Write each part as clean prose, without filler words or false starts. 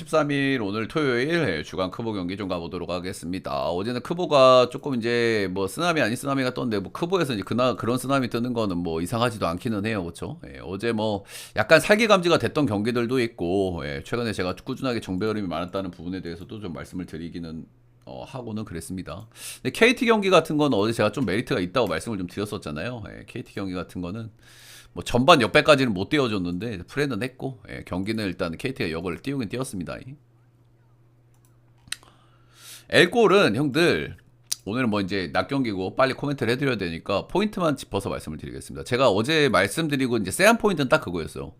23일 오늘 토요일 주간 크보 경기 좀 가보도록 하겠습니다. 어제는 크보가 조금 이제 뭐 쓰나미 아닌 쓰나미가 떴는데 뭐 크보에서 이제 그런 쓰나미 뜨는 거는 뭐 이상하지도 않기는 해요. 그렇죠? 어제 뭐 약간 살기 감지가 됐던 경기들도 있고 최근에 제가 꾸준하게 정배 흐름이 많았다는 부분에 대해서도 좀 말씀을 드리기는 하고는 그랬습니다. 근데 KT 경기 같은 건 어제 제가 좀 메리트가 있다고 말씀을 좀 드렸었잖아요. KT 경기 같은 거는 뭐 전반 역배까지는 못 띄워줬는데 프레는 했고 경기는 일단 KT가 역을 띄우긴 띄웠습니다. 엘골은 형들 오늘 뭐 이제 낮 경기고 빨리 코멘트를 해드려야 되니까 포인트만 짚어서 말씀을 드리겠습니다. 제가 어제 말씀드리고 이제 세한 포인트는 딱 그거였어요.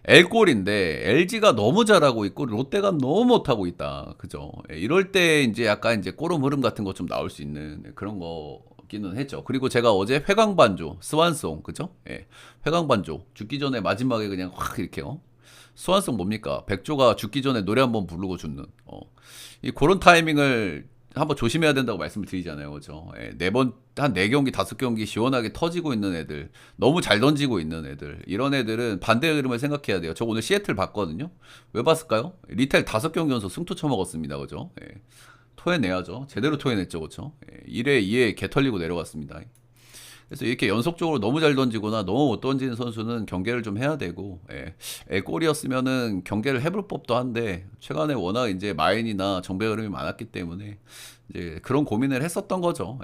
엘골인데 LG가 너무 잘하고 있고 롯데가 너무 못하고 있다. 그죠? 이럴 때 이제 약간 이제 꼬름 흐름 같은 거 좀 나올 수 있는 그런 거기는 했죠. 그리고 제가 어제 회광반조, 스완송, 그죠? 회광반조 죽기 전에 마지막에 그냥 확 이렇게 스완송 뭡니까? 백조가 죽기 전에 노래 한번 부르고 죽는. 이 그런 타이밍을 한번 조심해야 된다고 말씀을 드리잖아요. 그죠? 한 4경기, 5경기 시원하게 터지고 있는 애들, 너무 잘 던지고 있는 애들, 이런 애들은 반대 흐름을 생각해야 돼요. 저 오늘 시애틀 봤거든요? 왜 봤을까요? 리텔 5경기 연속 승투 쳐먹었습니다. 그죠? 토해내야죠. 제대로 토해냈죠. 그죠? 1회, 2회 개 털리고 내려갔습니다. 그래서 이렇게 연속적으로 너무 잘 던지거나 너무 못 던지는 선수는 경계를 좀 해야 되고, 골이었으면은 경계를 해볼 법도 한데, 최근에 워낙 이제 마인이나 정배 흐름이 많았기 때문에, 이제 그런 고민을 했었던 거죠.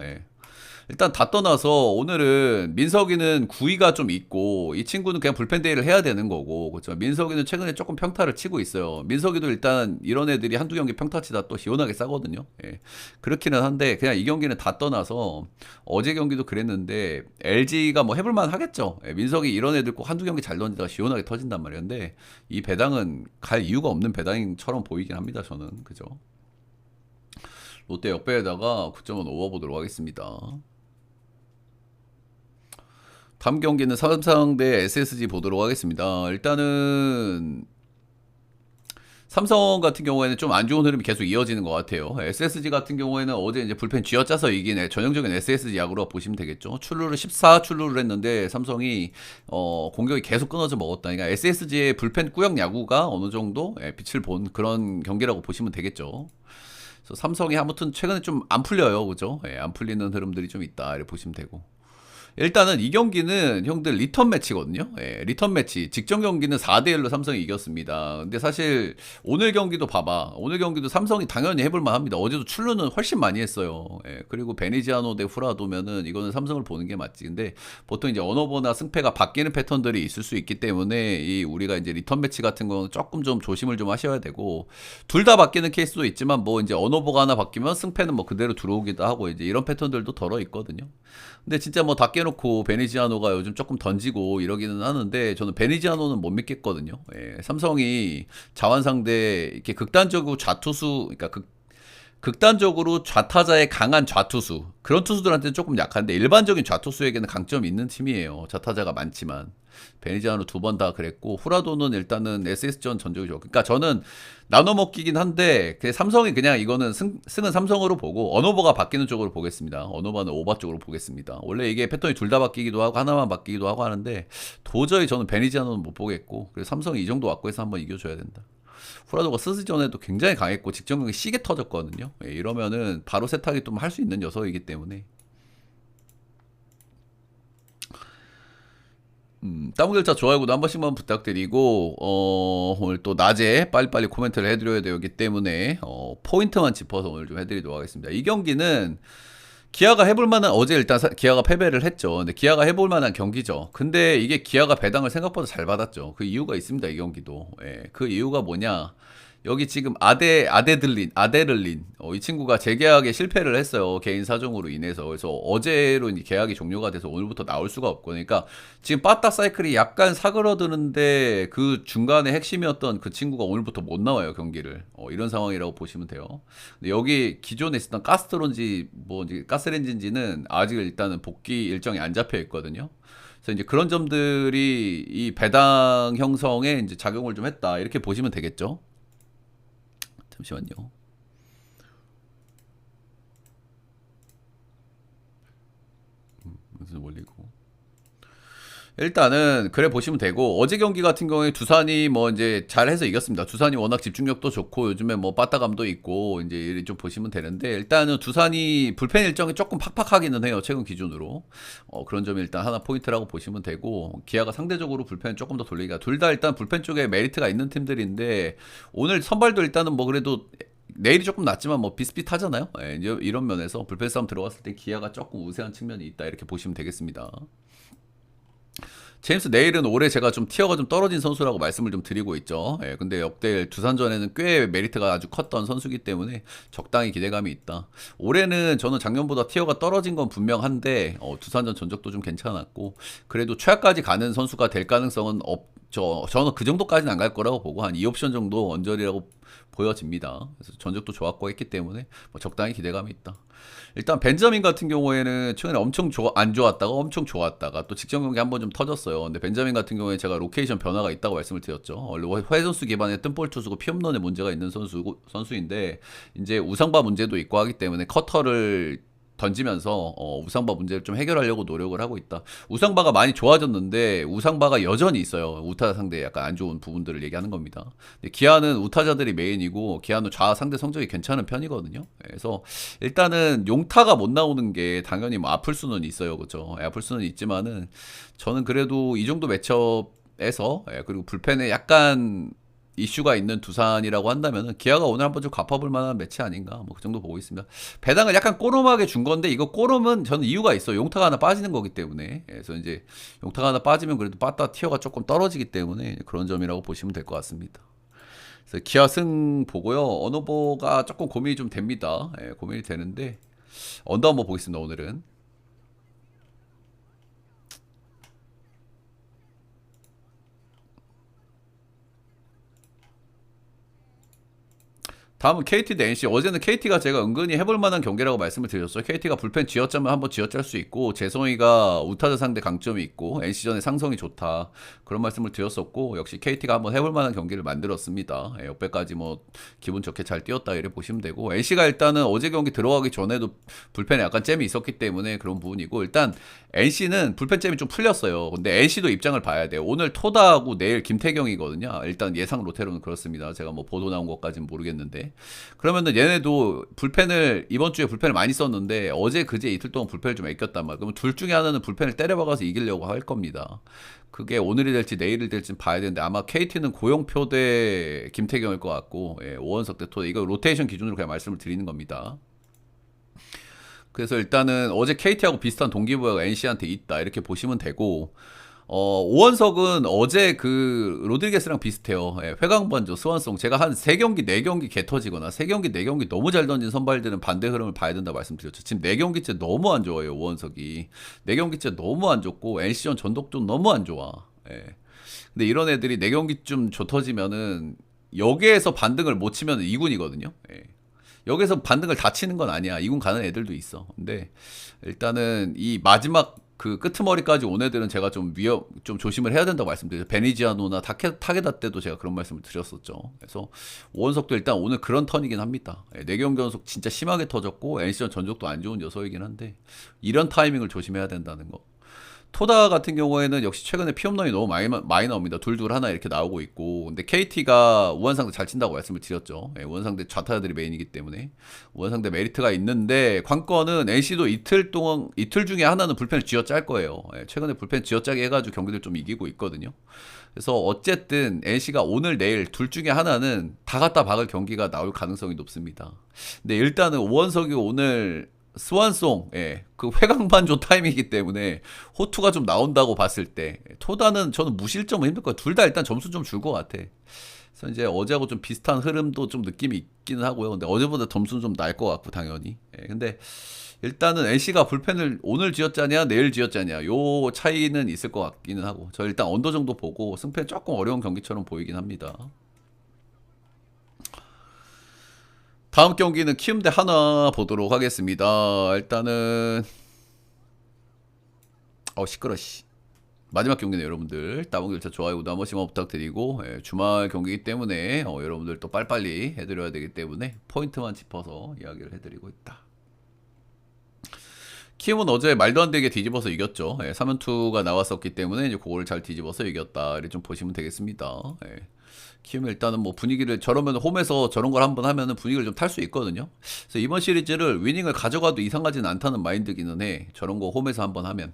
일단 다 떠나서 오늘은 민석이는 구위가 좀 있고 이 친구는 그냥 불펜 데이를 해야 되는 거고 그렇죠. 민석이는 최근에 조금 평타를 치고 있어요. 민석이도 일단 이런 애들이 한두 경기 평타 치다 또 시원하게 싸거든요. 그렇기는 한데 그냥 이 경기는 다 떠나서 어제 경기도 그랬는데 LG가 뭐 해볼만 하겠죠. 민석이 이런 애들 꼭 한두 경기 잘 던지다가 시원하게 터진단 말이었는데 이 배당은 갈 이유가 없는 배당처럼 보이긴 합니다. 저는 그죠. 롯데 역배에다가 9점은 오버보도록 하겠습니다. 다음 경기는 삼성 대 SSG 보도록 하겠습니다. 일단은 삼성 같은 경우에는 좀 안 좋은 흐름이 계속 이어지는 것 같아요. SSG 같은 경우에는 어제 이제 불펜 쥐어짜서 이긴 전형적인 SSG 야구로 보시면 되겠죠. 출루를 14 출루를 했는데 삼성이 공격이 계속 끊어져 먹었다. 그러니까 SSG의 불펜 꾸역 야구가 어느 정도 빛을 본 그런 경기라고 보시면 되겠죠. 그래서 삼성이 아무튼 최근에 좀 안 풀려요, 그죠? 안 풀리는 흐름들이 좀 있다 이렇게 보시면 되고. 일단은 이 경기는 형들 리턴 매치거든요. 리턴 매치. 직전 경기는 4대1로 삼성이 이겼습니다. 근데 사실 오늘 경기도 봐봐. 오늘 경기도 삼성이 당연히 해볼만 합니다. 어제도 출루는 훨씬 많이 했어요. 그리고 베니지아노 대 후라도면은 이거는 삼성을 보는 게 맞지. 근데 보통 이제 언어버나 승패가 바뀌는 패턴들이 있을 수 있기 때문에 이 우리가 이제 리턴 매치 같은 거는 조금 좀 조심을 좀 하셔야 되고 둘 다 바뀌는 케이스도 있지만 뭐 이제 언어버가 하나 바뀌면 승패는 뭐 그대로 들어오기도 하고 이제 이런 패턴들도 덜어 있거든요. 근데 진짜 뭐 다 깨놓고 베니지아노가 요즘 조금 던지고 이러기는 하는데 저는 베니지아노는 못 믿겠거든요. 삼성이 자완 상대 이렇게 극단적으로 좌투수 그러니까 극단적으로 좌타자의 강한 좌투수 그런 투수들한테는 조금 약한데 일반적인 좌투수에게는 강점이 있는 팀이에요. 좌타자가 많지만 베니지아노 2번 다 그랬고 후라도는 일단은 SS전 전적이 좋고 그러니까 저는 나눠 먹기긴 한데 삼성이 그냥 이거는 승은 삼성으로 보고 언어버가 바뀌는 쪽으로 보겠습니다. 언어버는 오바 쪽으로 보겠습니다. 원래 이게 패턴이 둘 다 바뀌기도 하고 하나만 바뀌기도 하고 하는데 도저히 저는 베니지아노는 못 보겠고 그래서 삼성이 이 정도 왔고 해서 한번 이겨줘야 된다. 후라도가 스스 전에도 굉장히 강했고 직전 경기 시계 터졌거든요. 이러면은 바로 세탁이 좀 할 수 있는 녀석이기 때문에 다운글자 좋아요도 한 번씩만 부탁드리고 오늘 또 낮에 빨리빨리 코멘트를 해드려야 되기 때문에 포인트만 짚어서 오늘 좀 해드리도록 하겠습니다. 이 경기는 기아가 해볼 만한 어제 일단 기아가 패배를 했죠. 근데 기아가 해볼 만한 경기죠. 근데 이게 기아가 배당을 생각보다 잘 받았죠. 그 이유가 있습니다. 이 경기도. 그 이유가 뭐냐? 여기 지금 아데를린 이 친구가 재계약에 실패를 했어요. 개인 사정으로 인해서. 그래서 어제로 이제 계약이 종료가 돼서 오늘부터 나올 수가 없고 그러니까 지금 빠따 사이클이 약간 사그러드는데 그 중간에 핵심이었던 그 친구가 오늘부터 못 나와요. 경기를. 이런 상황이라고 보시면 돼요. 근데 여기 기존에 있었던 가스트론지 뭐 이제 가스렌진지는 아직 일단은 복귀 일정이 안 잡혀 있거든요. 그래서 이제 그런 점들이 이 배당 형성에 이제 작용을 좀 했다. 이렇게 보시면 되겠죠. 잠시만요. 무슨 올리고. 일단은 그래 보시면 되고 어제 경기 같은 경우에 두산이 뭐 이제 잘해서 이겼습니다. 두산이 워낙 집중력도 좋고 요즘에 뭐 빠따감도 있고 이제 이렇게 좀 보시면 되는데 일단은 두산이 불펜 일정이 조금 팍팍하기는 해요. 최근 기준으로. 그런 점이 일단 하나 포인트라고 보시면 되고 기아가 상대적으로 불펜 조금 더 돌리기가 둘 다 일단 불펜 쪽에 메리트가 있는 팀들인데 오늘 선발도 일단은 뭐 그래도 내일이 조금 낫지만 뭐 비슷비슷하잖아요. 예, 이제 이런 면에서 불펜 싸움 들어갔을 때 기아가 조금 우세한 측면이 있다 이렇게 보시면 되겠습니다. 제임스 네일은 올해 제가 좀 티어가 좀 떨어진 선수라고 말씀을 좀 드리고 있죠. 예, 근데 역대 두산전에는 꽤 메리트가 아주 컸던 선수기 때문에 적당히 기대감이 있다. 올해는 저는 작년보다 티어가 떨어진 건 분명한데 두산전 전적도 좀 괜찮았고 그래도 최하까지 가는 선수가 될 가능성은 저는 그 정도까지는 안 갈 거라고 보고 한 2옵션 정도 언저리라고 보여집니다. 그래서 전적도 좋았고 했기 때문에 뭐 적당히 기대감이 있다. 일단 벤자민 같은 경우에는 최근에 엄청 안 좋았다가 엄청 좋았다가 또 직전 경기 한번 좀 터졌어요. 근데 벤자민 같은 경우에 제가 로케이션 변화가 있다고 말씀을 드렸죠. 원래 회전수 기반의 뜬볼 투수고 피홈런에 문제가 있는 선수인데 이제 우상바 문제도 있고 하기 때문에 커터를 던지면서 우상바 문제를 좀 해결하려고 노력을 하고 있다. 우상바가 많이 좋아졌는데 우상바가 여전히 있어요. 우타 상대 약간 안 좋은 부분들을 얘기하는 겁니다. 근데 기아는 우타자들이 메인이고 기아는 좌 상대 성적이 괜찮은 편이거든요. 그래서 일단은 용타가 못 나오는 게 당연히 뭐 아플 수는 있어요. 그렇죠? 아플 수는 있지만은 저는 그래도 이 정도 매첩에서 그리고 불펜에 약간 이슈가 있는 두산이라고 한다면은 기아가 오늘 한번 좀 갚아볼 만한 매치 아닌가 뭐 그 정도 보고 있습니다. 배당을 약간 꼬름하게 준 건데 이거 꼬름은 저는 이유가 있어. 용타가 하나 빠지는 거기 때문에. 그래서 이제 용타가 하나 빠지면 그래도 빠따 티어가 조금 떨어지기 때문에 그런 점이라고 보시면 될 것 같습니다. 그래서 기아 승 보고요. 언어보가 조금 고민이 좀 됩니다. 고민이 되는데 언더 한번 보겠습니다. 오늘은. 다음은 KT 대 NC. 어제는 KT가 제가 은근히 해볼 만한 경기라고 말씀을 드렸어요. KT가 불펜 쥐어짜면 한번 쥐어짤 수 있고 재성이가 우타자 상대 강점이 있고 NC전의 상성이 좋다. 그런 말씀을 드렸었고 역시 KT가 한번 해볼 만한 경기를 만들었습니다. 역배까지 뭐 기분 좋게 잘 뛰었다 이래 보시면 되고 NC가 일단은 어제 경기 들어가기 전에도 불펜에 약간 잼이 있었기 때문에 그런 부분이고 일단 NC는 불펜 잼이 좀 풀렸어요. 근데 NC도 입장을 봐야 돼요. 오늘 토다하고 내일 김태경이거든요. 일단 예상 로테로는 그렇습니다. 제가 뭐 보도 나온 것까지는 모르겠는데 그러면은 얘네도 불펜을 이번 주에 불펜을 많이 썼는데 어제 그제 이틀 동안 불펜을 좀 아꼈단 말이에요. 그러면 둘 중에 하나는 불펜을 때려박아서 이기려고 할 겁니다. 그게 오늘이 될지 내일이 될지 봐야 되는데 아마 KT는 고영표 대 김태경일 것 같고 오원석 대 토다 이거 로테이션 기준으로 그냥 말씀을 드리는 겁니다. 그래서 일단은 어제 KT하고 비슷한 동기부여가 NC한테 있다 이렇게 보시면 되고 오원석은 어제 그 로드리게스랑 비슷해요. 회광반조, 스완송. 제가 한 3경기, 4경기 개 터지거나 3경기, 4경기 너무 잘 던진 선발들은 반대 흐름을 봐야 된다고 말씀드렸죠. 지금 4경기째 너무 안 좋아요, 오원석이. 4경기째 너무 안 좋고 NC전 전독도 너무 안 좋아. 근데 이런 애들이 4경기쯤 조 터지면은 여기에서 반등을 못 치면 2군이거든요. 여기서 반등을 다 치는 건 아니야. 2군 가는 애들도 있어. 근데 일단은 이 마지막 그 끄트머리까지 온 애들은 제가 좀 조심을 해야 된다고 말씀드려요. 베니지아노나 타게다 때도 제가 그런 말씀을 드렸었죠. 그래서 오원석도 일단 오늘 그런 턴이긴 합니다. 4경기 연속 진짜 심하게 터졌고 NC전 전적도 안 좋은 녀석이긴 한데 이런 타이밍을 조심해야 된다는 거. 토다 같은 경우에는 역시 최근에 피홈런이 너무 많이 나옵니다. 둘둘 하나 이렇게 나오고 있고. 근데 KT가 우한상대 잘 친다고 말씀을 드렸죠. 우한상대 좌타자들이 메인이기 때문에. 우한상대 메리트가 있는데, 관건은 NC도 이틀 중에 하나는 불펜을 쥐어짤 거예요. 최근에 불펜 쥐어짜게 해가지고 경기를 좀 이기고 있거든요. 그래서 어쨌든 NC가 오늘 내일 둘 중에 하나는 다 갖다 박을 경기가 나올 가능성이 높습니다. 근데 일단은 오원석이 오늘 스완송, 그 회강반조 타임이기 때문에 호투가 좀 나온다고 봤을 때 토다는 저는 무실점은 힘들 거예요. 둘 다 일단 점수 좀 줄 것 같아. 그래서 이제 어제하고 좀 비슷한 흐름도 좀 느낌이 있기는 하고요. 근데 어제보다 점수는 좀 날 것 같고 당연히. 근데 일단은 NC가 불펜을 오늘 쥐었자냐 내일 쥐었자냐 요 차이는 있을 것 같기는 하고 저 일단 언더 정도 보고 승패 조금 어려운 경기처럼 보이긴 합니다. 다음 경기는 키움 대 하나 보도록 하겠습니다. 일단은 시끄러 씨. 마지막 경기네요, 여러분들. 따봉 글자 좋아요, 구독 한 번씩만 부탁드리고 주말 경기이기 때문에 여러분들 또 빨리빨리 해드려야 되기 때문에 포인트만 짚어서 이야기를 해드리고 있다. 키움은 어제 말도 안 되게 뒤집어서 이겼죠. 예, 3연투가 나왔었기 때문에 이제 그걸 잘 뒤집어서 이겼다. 이렇게 좀 보시면 되겠습니다. 예. 키움 일단은 뭐 분위기를 저러면 홈에서 저런 걸 한번 하면은 분위기를 좀 탈 수 있거든요. 그래서 이번 시리즈를 위닝을 가져가도 이상하진 않다는 마인드기는 해. 저런 거 홈에서 한번 하면.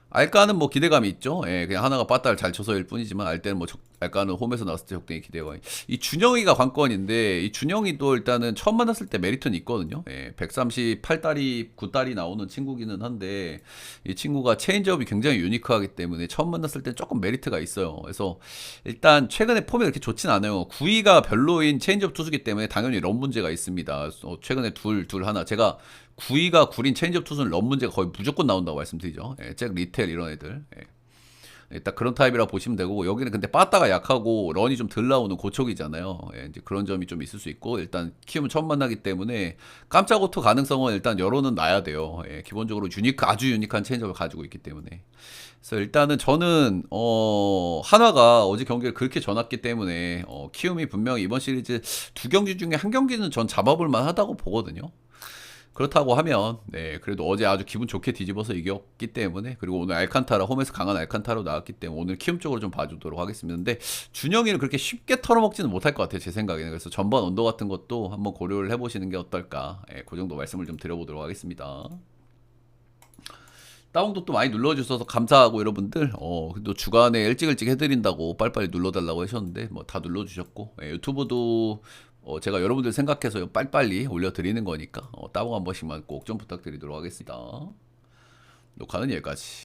알까는 뭐 기대감이 있죠. 예, 그냥 하나가 빠따를 잘 쳐서일 뿐이지만 알 때는 뭐 알까는 홈에서 나왔을 때 적당히 기대감이. 이 준영이가 관건인데 이 준영이도 일단은 처음 만났을 때 메리트는 있거든요. 예, 138달이 9달이 나오는 친구기는 한데 이 친구가 체인지업이 굉장히 유니크하기 때문에 처음 만났을 때 조금 메리트가 있어요. 그래서 일단 최근에 폼이 그렇게 좋진 않아요. 구위가 별로인 체인지업 투수기 때문에 당연히 런 문제가 있습니다. 최근에 둘 하나 제가 구위가 구린 체인지업 투수는 런 문제가 거의 무조건 나온다고 말씀드리죠. 예, 잭 리텔 이런 애들. 예. 일단 그런 타입이라 보시면 되고 여기는 근데 빠따가 약하고 런이 좀 덜 나오는 고촉이잖아요. 예, 이제 그런 점이 좀 있을 수 있고 일단 키움은 처음 만나기 때문에 깜짝 오토 가능성은 일단 열어는 놔야 돼요. 예, 기본적으로 아주 유니크한 체인지업을 가지고 있기 때문에. 그래서 일단은 저는 한화가 어제 경기를 그렇게 져놨기 때문에 키움이 분명히 이번 시리즈 두 경기 중에 한 경기는 전 잡아볼 만하다고 보거든요. 그렇다고 하면 네 그래도 어제 아주 기분 좋게 뒤집어서 이겼기 때문에 그리고 오늘 알칸타라 홈에서 강한 알칸타로 나왔기 때문에 오늘 키움 쪽으로 좀 봐주도록 하겠습니다. 근데 준영이를 그렇게 쉽게 털어먹지는 못할 것 같아요 제 생각에는. 그래서 전반 언더 같은 것도 한번 고려를 해보시는 게 어떨까. 예, 그 정도 말씀을 좀 드려보도록 하겠습니다. 다운도 또 많이 눌러주셔서 감사하고 여러분들 또 주간에 일찍 해드린다고 빨리빨리 눌러달라고 하셨는데 뭐 다 눌러주셨고 예, 유튜브도 제가 여러분들 생각해서 빨리빨리 올려드리는 거니까 다운 한 번씩만 꼭 좀 부탁드리도록 하겠습니다. 녹화는 여기까지.